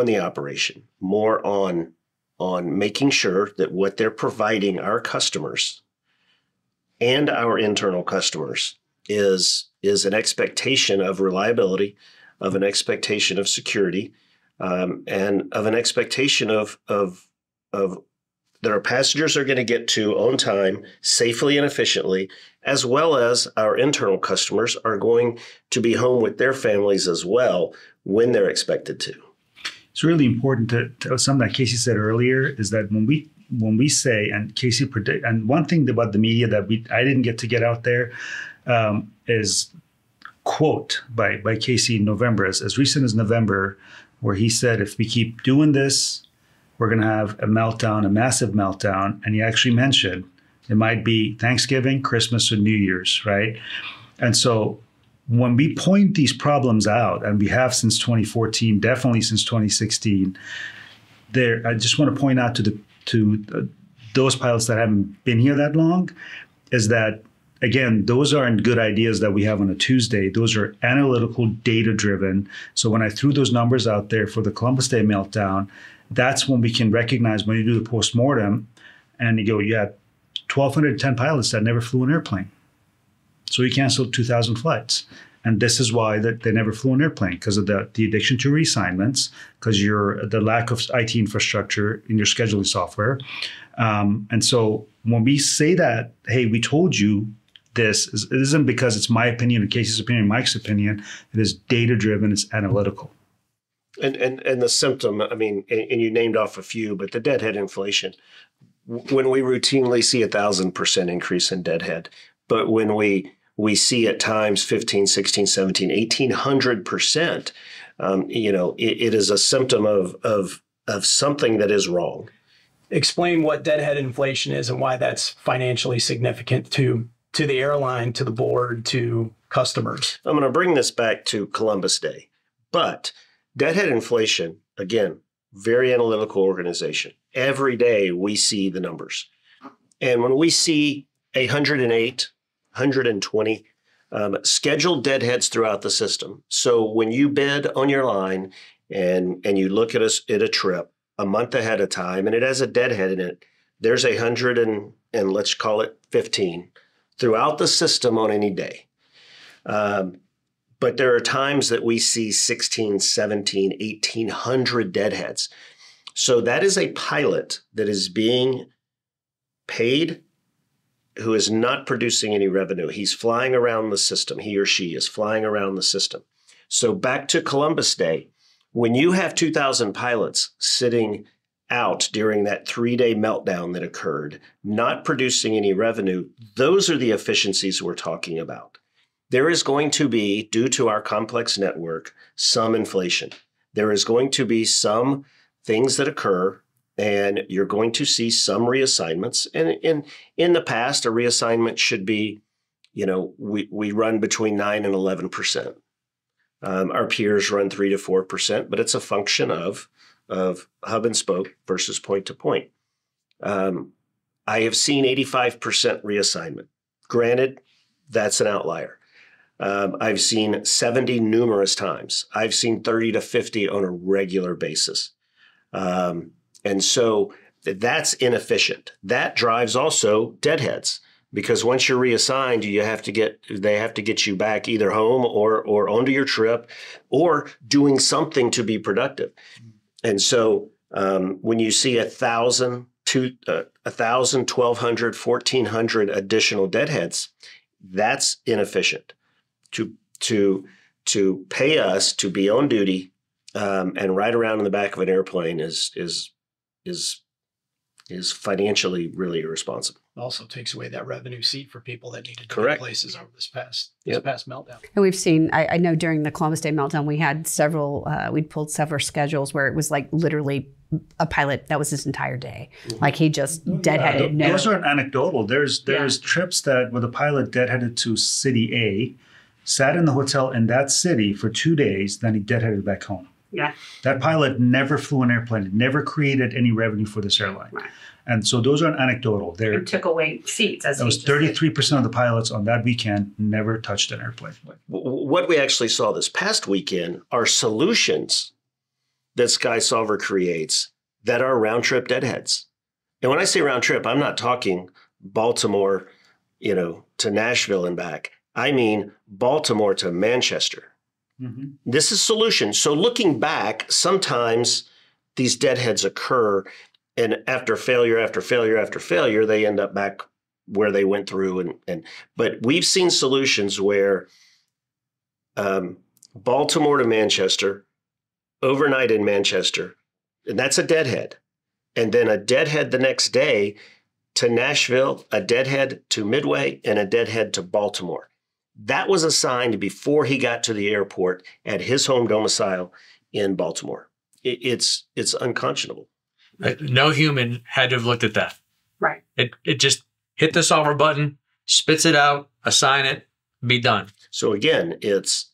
the operation, more on making sure that what they're providing our customers and our internal customers is an expectation of reliability, of an expectation of security, and of an expectation of that our passengers are going to get to on time, safely and efficiently, as well as our internal customers are going to be home with their families as well when they're expected to. It's really important to something that Casey said earlier is that when we say, and Casey predict, and one thing about the media that I didn't get out there is quote by Casey in November, as recent as November, where he said, if we keep doing this, we're going to have a meltdown, a massive meltdown. And he actually mentioned it might be Thanksgiving, Christmas, or New Year's, right? And so when we point these problems out, and we have since 2014, definitely since 2016, I just want to point out to those pilots that haven't been here that long, is that, again, those aren't good ideas that we have on a Tuesday. Those are analytical, data-driven. So when I threw those numbers out there for the Columbus Day meltdown, that's when we can recognize when you do the postmortem and you go, you had 1,210 pilots that never flew an airplane. So you canceled 2,000 flights. And this is why they never flew an airplane, because of the addiction to reassignments, because the lack of IT infrastructure in your scheduling software. And so when we say that, hey, we told you this, it isn't because it's my opinion, or Casey's opinion, Mike's opinion. It is data-driven, it's analytical. And the symptom, I mean, and you named off a few, but the deadhead inflation, when we routinely see 1,000% increase in deadhead, but when we see at times 15, 16, 17, 1,800%, it is a symptom of of something that is wrong. Explain what deadhead inflation is and why that's financially significant to the airline, to the board, to customers. I'm going to bring this back to Columbus Day, but deadhead inflation, again, very analytical organization. Every day we see the numbers. And when we see 108, 120 scheduled deadheads throughout the system. So when you bid on your line and you look at a trip a month ahead of time and it has a deadhead in it, there's 100 and let's call it 15 throughout the system on any day. But there are times that we see 16, 17, 1,800 deadheads. So that is a pilot that is being paid who is not producing any revenue. He's flying around the system. He or she is flying around the system. So back to Columbus Day, when you have 2,000 pilots sitting out during that 3-day meltdown that occurred, not producing any revenue, those are the efficiencies we're talking about. There is going to be, due to our complex network, some inflation. There is going to be some things that occur, and you're going to see some reassignments. And in the past, a reassignment should be, we run between 9 and 11%. Our peers run 3 to 4%, but it's a function of hub and spoke versus point to point. I have seen 85% reassignment. Granted, that's an outlier. I've seen 70 numerous times. I've seen 30 to 50 on a regular basis. And so that's inefficient. That drives also deadheads, because once you're reassigned, they have to get you back either home or onto your trip or doing something to be productive. And so when you see 1,000, 1,200, 1,400 additional deadheads, that's inefficient. To pay us to be on duty and ride around in the back of an airplane is financially really irresponsible. Also takes away that revenue seat for people that needed to Correct. be places over this past meltdown. And we've seen, I know during the Columbus Day meltdown, we had we'd pulled several schedules where it was like literally a pilot, that was his entire day. Like he just deadheaded. Those aren't anecdotal. There's trips where the pilot deadheaded to city A, sat in the hotel in that city for 2 days, then he deadheaded back home. Yeah. That pilot never flew an airplane. It never created any revenue for this airline. Right. And so those aren't anecdotal. It took away seats. That was 33% of the pilots on that weekend never touched an airplane. What we actually saw this past weekend are solutions that SkySolver creates that are round-trip deadheads. And when I say round-trip, I'm not talking Baltimore, to Nashville and back. I mean Baltimore to Manchester. Mm-hmm. This is solution. So looking back, sometimes these deadheads occur, and after failure after failure after failure, they end up back where they went through. But we've seen solutions where Baltimore to Manchester, overnight in Manchester, and that's a deadhead. And then a deadhead the next day to Nashville, a deadhead to Midway, and a deadhead to Baltimore. That was assigned before he got to the airport at his home domicile in Baltimore. It's unconscionable. No human had to have looked at that. Right. It just hit the solver button, spits it out, assign it, be done. So again, it's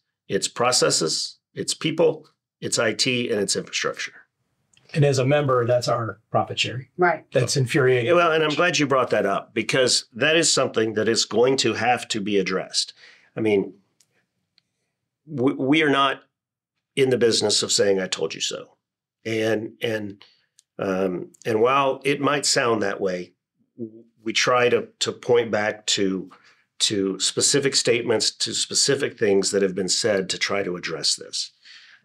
processes, it's people, it's IT, and it's infrastructure. And as a member, that's our profit sharing. Right. That's infuriating. Well, and I'm glad you brought that up, because that is something that is going to have to be addressed. I mean, we are not in the business of saying, I told you so. And while it might sound that way, we try to point back to specific statements, to specific things that have been said to try to address this.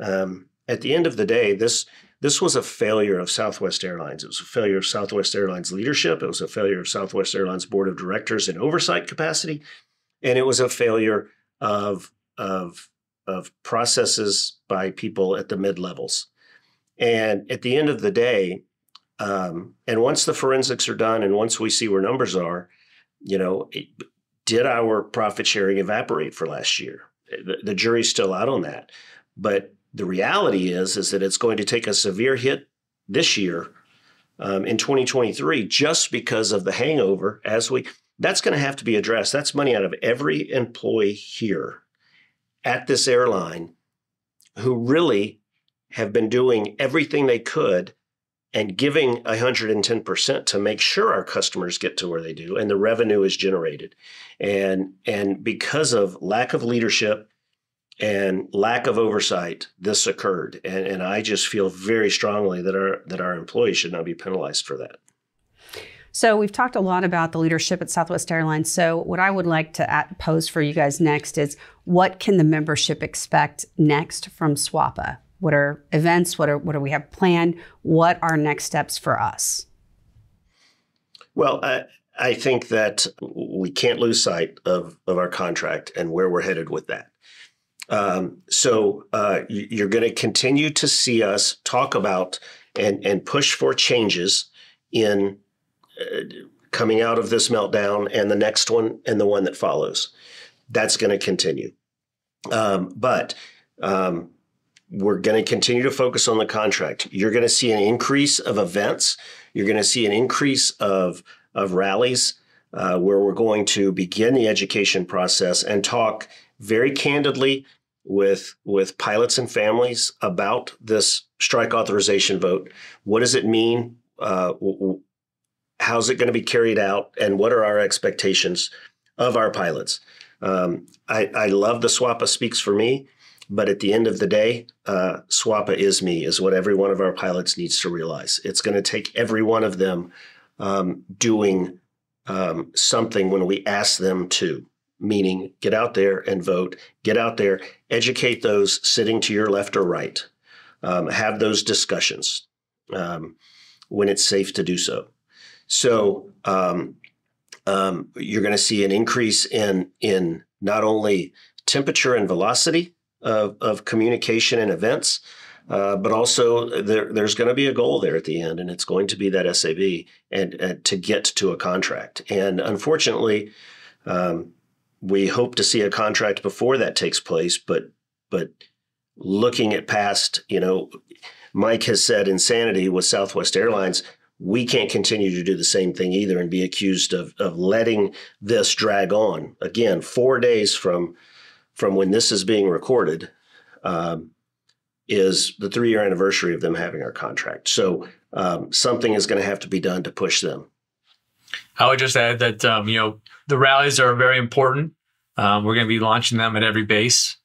At the end of the day, this was a failure of Southwest Airlines. It was a failure of Southwest Airlines leadership. It was a failure of Southwest Airlines board of directors in oversight capacity. And it was a failure of processes by people at the mid-levels. And at the end of the day, and once the forensics are done and once we see where numbers are, did our profit sharing evaporate for last year? The jury's still out on that. But the reality is that it's going to take a severe hit this year in 2023 just because of the hangover. That's going to have to be addressed. That's money out of every employee here at this airline who really have been doing everything they could and giving 110% to make sure our customers get to where they do and the revenue is generated. And because of lack of leadership and lack of oversight, this occurred. And I just feel very strongly that our employees should not be penalized for that. So we've talked a lot about the leadership at Southwest Airlines. So what I would like to pose for you guys next is, what can the membership expect next from SWAPA? What are events? What do we have planned? What are next steps for us? Well, I think that we can't lose sight of our contract and where we're headed with that. So you're going to continue to see us talk about and push for changes in coming out of this meltdown and the next one and the one that follows. That's going to continue. But we're going to continue to focus on the contract. You're going to see an increase of events. You're going to see an increase of rallies where we're going to begin the education process and talk very candidly with pilots and families about this strike authorization vote. What does it mean? How's it going to be carried out? And what are our expectations of our pilots? I love the SWAPA speaks for me. But at the end of the day, SWAPA is me, is what every one of our pilots needs to realize. It's going to take every one of them doing something when we ask them to, meaning get out there and vote, get out there, educate those sitting to your left or right, have those discussions when it's safe to do so. So you're going to see an increase in not only temperature and velocity of communication and events, but also there's going to be a goal there at the end, and it's going to be that SAV and to get to a contract. And unfortunately, we hope to see a contract before that takes place. But looking at past, Mike has said insanity with Southwest Airlines. We can't continue to do the same thing either and be accused of letting this drag on. Again, 4 days from when this is being recorded is the 3-year anniversary of them having our contract. So something is going to have to be done to push them. I would just add that, the rallies are very important. We're going to be launching them at every base,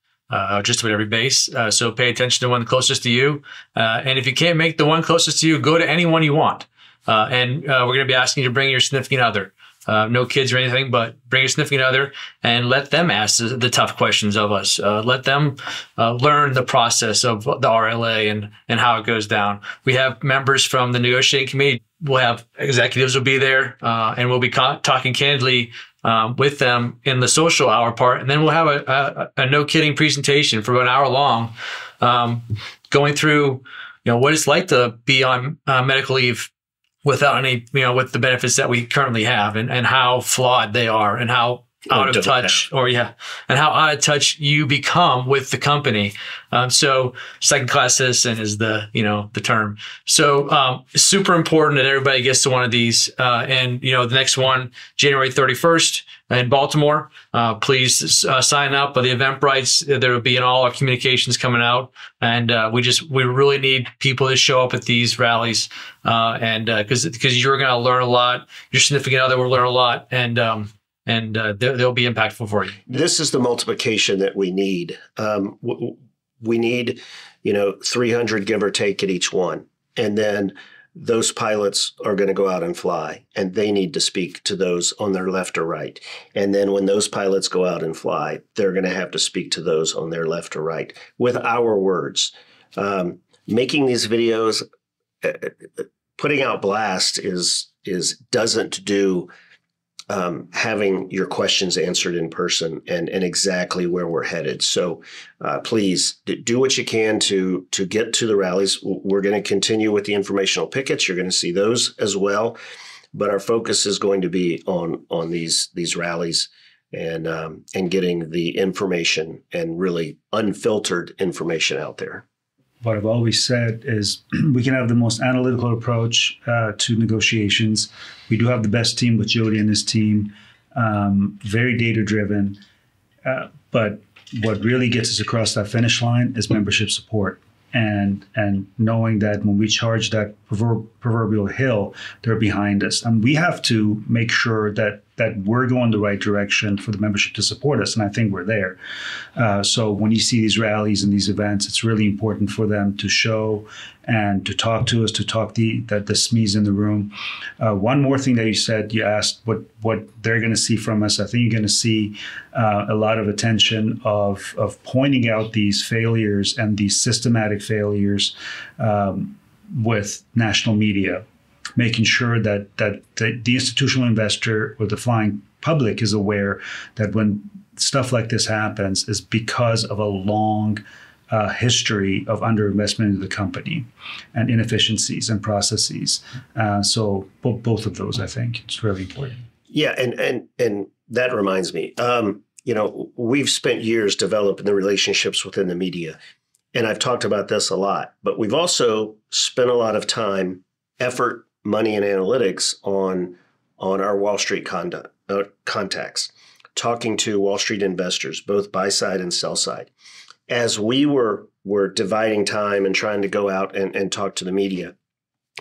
just about every base. So pay attention to the one closest to you. And if you can't make the one closest to you, go to any one you want. And we're going to be asking you to bring your significant other. No kids or anything, but bring your significant other and let them ask the tough questions of us. Let them learn the process of the RLA and how it goes down. We have members from the negotiating committee. We'll have executives will be there, and we'll be talking candidly with them in the social hour part. And then we'll have a no kidding presentation for about an hour long, going through what it's like to be on medical leave without any, with the benefits that we currently have, and how flawed they are, and how out of touch, and how out of touch you become with the company. So second class citizen is the term. So super important that everybody gets to one of these. And the next one, January 31st in Baltimore. Please sign up. The Eventbrite, there will be in all our communications coming out. And we really need people to show up at these rallies. And because you're going to learn a lot. Your significant other will learn a lot. And they'll be impactful for you. This is the multiplication that we need. We need, 300 give or take at each one. And then those pilots are going to go out and fly, and they need to speak to those on their left or right. And then when those pilots go out and fly, they're going to have to speak to those on their left or right with our words. Making these videos, putting out blast doesn't do having your questions answered in person and exactly where we're headed. So please do what you can to get to the rallies. We're going to continue with the informational pickets. You're going to see those as well. But our focus is going to be on these rallies and getting the information and really unfiltered information out there. what I've always said is we can have the most analytical approach to negotiations. We do have the best team with Jody and his team, very data-driven. But what really gets us across that finish line is membership support. And knowing that when we charge that proverbial hill, they're behind us. And we have to make sure that we're going the right direction for the membership to support us. And I think we're there. So when you see these rallies and these events, it's really important for them to show and to talk to us, to talk the SMEs in the room. One more thing that you said, you asked what they're going to see from us. I think you're going to see a lot of attention of pointing out these failures and these systematic failures with national media, making sure that the institutional investor or the flying public is aware that when stuff like this happens is because of a long history of underinvestment into the company and inefficiencies and processes. So both of those, I think, it's really important. Yeah, and that reminds me, we've spent years developing the relationships within the media, and I've talked about this a lot, but we've also spent a lot of time, effort, money, and analytics on our Wall Street contacts, talking to Wall Street investors, both buy side and sell side. As we were dividing time and trying to go out and talk to the media,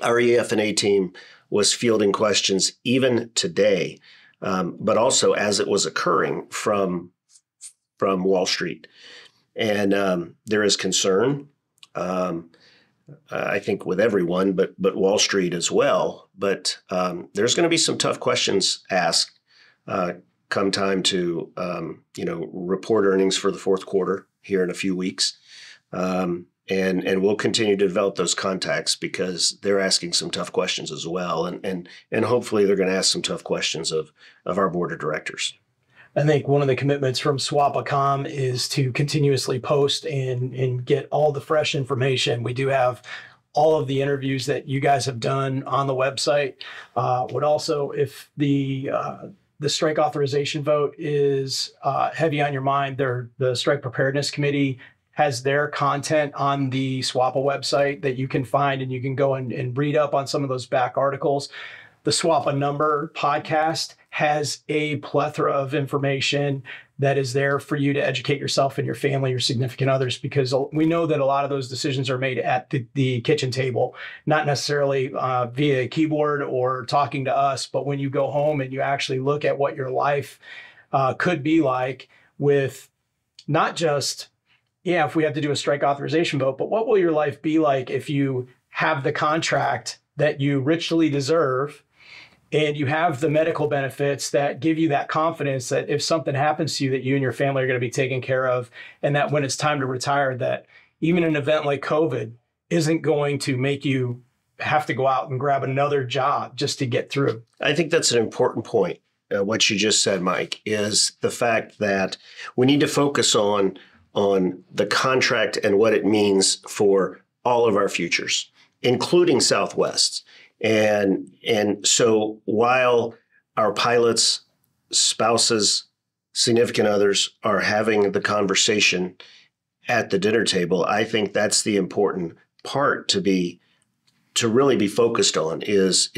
our EF&A team was fielding questions even today, but also as it was occurring from Wall Street. And there is concern, I think, with everyone, but Wall Street as well. But there's going to be some tough questions asked come time to report earnings for the fourth quarter here in a few weeks. And we'll continue to develop those contacts because they're asking some tough questions as well. And hopefully they're going to ask some tough questions of our board of directors. I think one of the commitments from SWAPA.com is to continuously post and get all the fresh information. We do have all of the interviews that you guys have done on the website. Would also, if the strike authorization vote is heavy on your mind, the Strike Preparedness Committee has their content on the SWAPA website that you can find, and you can go and read up on some of those back articles. The SWAPA Number podcast has a plethora of information that is there for you to educate yourself and your family, your significant others, because we know that a lot of those decisions are made at the kitchen table, not necessarily via a keyboard or talking to us, but when you go home and you actually look at what your life could be like with not just, if we have to do a strike authorization vote, but what will your life be like if you have the contract that you richly deserve and you have the medical benefits that give you that confidence that if something happens to you, that you and your family are going to be taken care of, and that when it's time to retire, that even an event like COVID isn't going to make you have to go out and grab another job just to get through. I think that's an important point. What you just said, Mike, is the fact that we need to focus on the contract and what it means for all of our futures, including Southwest. And so while our pilots, spouses, significant others are having the conversation at the dinner table, I think that's the important part to really be focused on is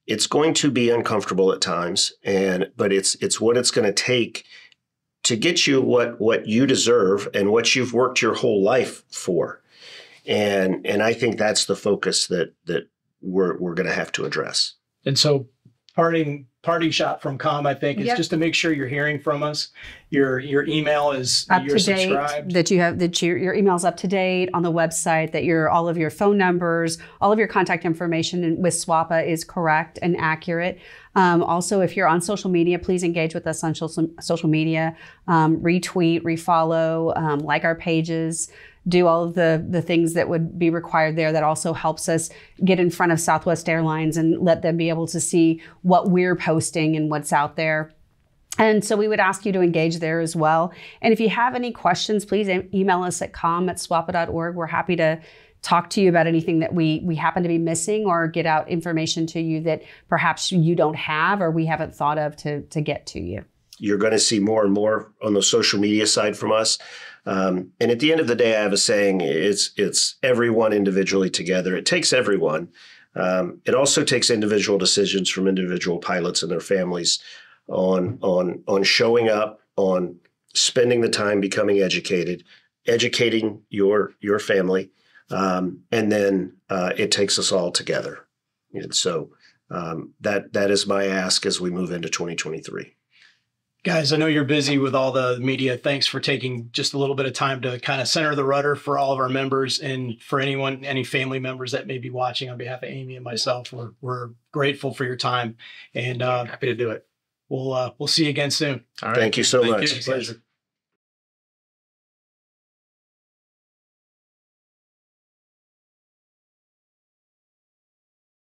it's going to be uncomfortable at times, but it's what it's going to take to get you what you deserve and what you've worked your whole life for. And I think that's the focus that we're going to have to address. And so parting shot from Com, I think, is just to make sure you're hearing from us. Your email is up you're to date, subscribed. that your email's up to date on the website, that all of your phone numbers, all of your contact information with SWAPA is correct and accurate. Also, if you're on social media, please engage with us on social media, retweet, refollow, like our pages, do all of the things that would be required there. That also helps us get in front of Southwest Airlines and let them be able to see what we're posting and what's out there. And so we would ask you to engage there as well. And if you have any questions, please email us at com@swapa.org. We're happy to talk to you about anything that we happen to be missing, or get out information to you that perhaps you don't have or we haven't thought of to get to you. You're going to see more and more on the social media side from us. And at the end of the day, I have a saying: it's everyone individually together. It takes everyone. It also takes individual decisions from individual pilots and their families on showing up, on spending the time becoming educated, educating your family, and then it takes us all together. And so that is my ask as we move into 2023. Guys, I know you're busy with all the media. Thanks for taking just a little bit of time to kind of center the rudder for all of our members, and for any family members that may be watching. On behalf of Amy and myself, we're grateful for your time, and Happy to do it. we'll see you again soon. All right. Thank you so Thank much. you. Pleasure.